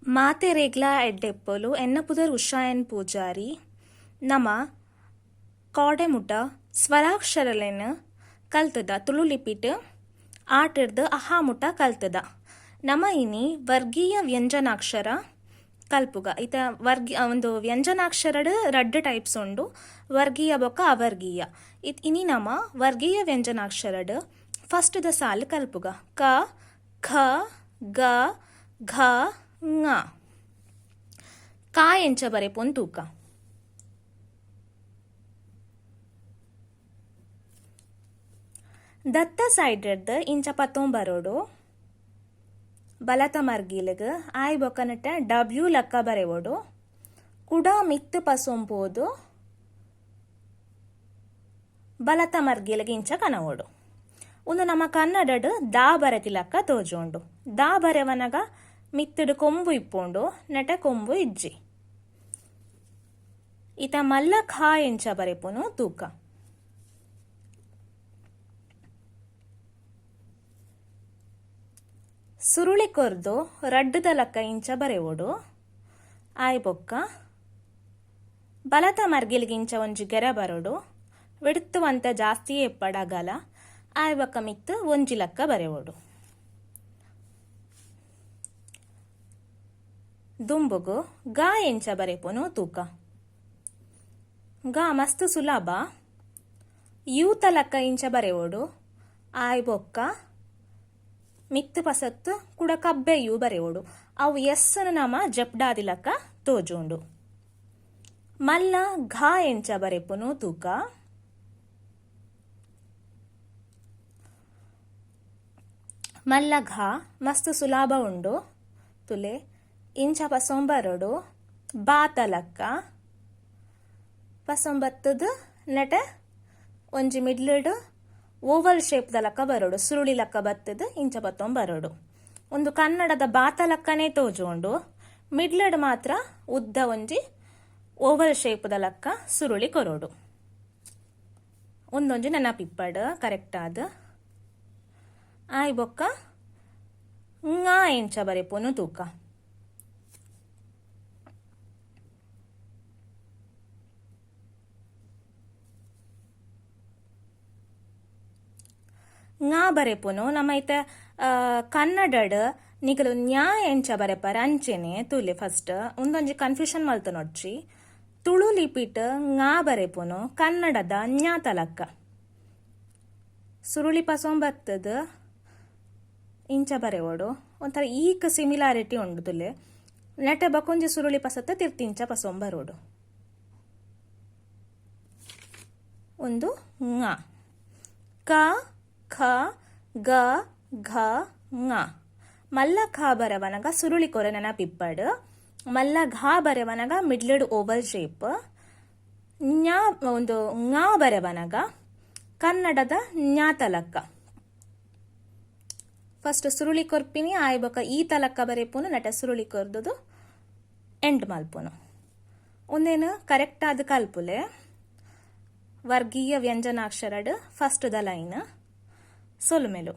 ಮಾತೆ ರೇಗ್ಲಾ ಎಡ್ಡೆಪ್ಪೊಲು ಎನ್ನ ಪುದರ್ ಉಷಾಯನ್ ಪೂಜಾರಿ ನಮ ಕೋಡೆಮುಟ ಸ್ವರಾಕ್ಷರಲೆನ್ ಕಲ್ತದ ತುಳು ಲಿಪಿಟ್ ಆಟಿರ್ದು ಅಹಾಮುಟ ಕಲ್ತದ ನಮ ಇನಿ ವರ್ಗೀಯ ವ್ಯಂಜನಾಕ್ಷರ ಕಲ್ಪುಗ ಇತ ಒಂದು ವ್ಯಂಜನಾಕ್ಷರಡ್ ರಡ್ಡ್ ಟೈಪ್ಸ್ ಉಂಡು ವರ್ಗೀಯ ಬೊಕ್ಕ ಅವರ್ಗೀಯ ಇನಿ ನಮ ವರ್ಗೀಯ ವ್ಯಂಜನಾಕ್ಷರಡ್ ಫಸ್ಟ್ ದ ಸಾಲ್ ಕಲ್ಪುಗ ಕ ಖ ಗ ಘ ङ ಕಾ ಎಂಚ ಬರೆಪೊನ್ ತೂಕ ದತ್ತ ಸೈಡ್ರದ್ದು ಇಂಚ ಪತ್ತೊಂ ಬರೋಡು ಬಲತ ಮರ್ಗಿಲ್ಗ್ ಆಯ್ ಬೊಕನಟ ಡಬ್ಲ್ಯೂ ಲಕ್ಕ ಬರೆವೋಡು ಕುಡ ಮಿತ್ತು ಪಸೊಂಪೋದು ಬಲತ ಮರ್ಗಿಲ್ಗ್ ಇಂಚ ಕನವೋಡು ಒಂದು ನಮ್ಮ ಕನ್ನಡಡ್ ದಾ ಬರೆತಿಲಕ್ಕ ತೋಜೋಂಡು ದಾ ಬರೆವನಗ ಮಿತ್ತುಡು ಕೊಂಬು ಇಪ್ಪುಂಡು ನಟ ಕೊಂಬು ಇಜ್ಜಿ ಇತ ಮಲ್ಲ ಖಾ ಎಂಚ ಬರೆಪುನು ತೂಕ ಸುರುಳಿ ಕೊರ್ದು ರಡ್ಡದ ಲಕ್ಕ ಇಂಚ ಬರೆವೋಡು ಆಯ್ ಬೊಕ್ಕ ಬಲತ ಮರ್ಗಿಲ್ಗೆ ಇಂಚ ಒಂಜಿ ಗೆರೆ ಬರೋಡು ವಿಡ್ತುವಂತ ಜಾಸ್ತಿ ಎಪ್ಪಡಗಲ ಆಯ್ ಬೊಕ್ಕ ಮಿತ್ತು ಒಂಜಿ ಲಕ್ಕ ಬರೆವೋಡು ದುಂಬುಗು ಗಾ ಎಂಚ ಬರೆಪುನು ತೂಕ ಗಾ ಮಸ್ತ್ ಸುಲಭ ಯೂತ ಲಕ್ಕ ಇಂಚ ಬರೆವೋಡು ಆಯ್ ಬೊಕ್ಕ ಮಿತ್ತು ಪಸತ್ತು ಕುಡ ಕಬ್ಬೆ ಯೂ ಬರೆವೋಡು ಅವು ಎಸ್ಸನು ನಮ ಜಪ್ಡಾದಿ ಲಕ್ಕ ತೋಜುಂಡು ಮಲ್ಲ ಘಾ ಎಂಚ ಬರೆಪುನು ತೂಕ ಮಲ್ಲ ಘಾ ಮಸ್ತ್ ಸುಲಭ ಉಂಡು ತುಲೆ ಇಂಚ ಪಸೊಂಬರೋಡು ಬಾತ ಲಕ್ಕ ಪಸೊಂಬತ್ತದು ನಟ ಒಂಜಿ ಮಿಡ್ಲಡ್ ಓವಲ್ ಶೇಪ್ ದ ಲಕ್ಕ ಬರೋಡು ಸುರುಳಿ ಲಕ್ಕ ಬತ್ತದು ಇಂಚ ಪತ್ತೊಂಬರೋಡು ಒಂದು ಕನ್ನಡದ ಬಾತ ಲಕ್ಕನೇ ತೋಜೋಂಡು ಮಿಡ್ಲಡ್ ಮಾತ್ರ ಉದ್ದ ಒಂಜಿ ಓವಲ್ ಶೇಪ್ ದ ಲಕ್ಕ ಸುರುಳಿ ಕೊರೋಡು ಒಂದೊಂಜಿ ನೆನಪಿಪ್ಪಡ್ ಕರೆಕ್ಟ್ ಆದ ಆಯ್ ಬೊಕ್ಕ ಂಗಾ ಎಂಚ ಬರೆಪುನು ತೂಕ ಂಗಾ ಬರೆಪುನು ನಮ್ಮ ಐತೆ ಕನ್ನಡಡ್ ನಿಗಲು ನ್ಯಾ ಎಂಚ ಬರೆಪರ ಅಂಚೆನೆ ತುಲೆ ಫಸ್ಟ್ ಒಂದೊಂಜಿ ಕನ್ಫ್ಯೂಷನ್ ಮಲ್ತು ನೋಡ್ಚಿ ತುಳು ಲಿಪಿಟ್ ಂಗಾ ಬರೆಪುನು ಕನ್ನಡದ ನ್ಯಾ ತಲಕ್ಕ ಸುರುಳಿ ಪಸೊಂಬತ್ತದ ಇಂಚ ಬರೆವೋಡು ಒಂಥರ ಈಕ್ ಸಿಮಿಲಾರಿಟಿ ಉಂಡು ತುಲೆ ನೆಟೆ ಬಕೊಂಜಿ ಸುರುಳಿ ಪಸತ್ತ ತಿರ್ತಿಂಚ ಪಸೊಂಬರೋಡು ಒಂದು ಂಗಾ ಕ ಖ ಗ ಘ ङ ಮಲ್ಲ ಖಾ ಬರವನಗ ಸುರುಳಿ ಕೊರೆ ನೆನಪಿಪ್ಪಡ್ ಮಲ್ಲ ಘಾ ಬರವನಗ ಮಿಡ್ಲಡ್ ಓವಲ್ ಶೇಪ್ ನ್ಯಾ ಒಂದು ಂಗಾ ಬರವನಗ ಕನ್ನಡದ ನ್ಯಾ ತಲಕ್ಕ ಫಸ್ಟ್ ಸುರುಳಿ ಕೊರ್ಪಿನಿ ಆಯ್ ಬೊಕ ಈ ತಲಕ್ಕ ಬರೆಪುನು ನಟ ಸುರುಳಿ ಕೊರ್ದುದು ಎಂಡ್ ಮಲ್ಪುನು ಒಂದೇನು ಕರೆಕ್ಟ್ ಆದ ಕಲ್ಪುಲೆ ವರ್ಗೀಯ ವ್ಯಂಜನಾಕ್ಷರಡ್ ಫಸ್ಟ್ ದ ಲೈನ್ ಸೊಲ್ಮೆಲು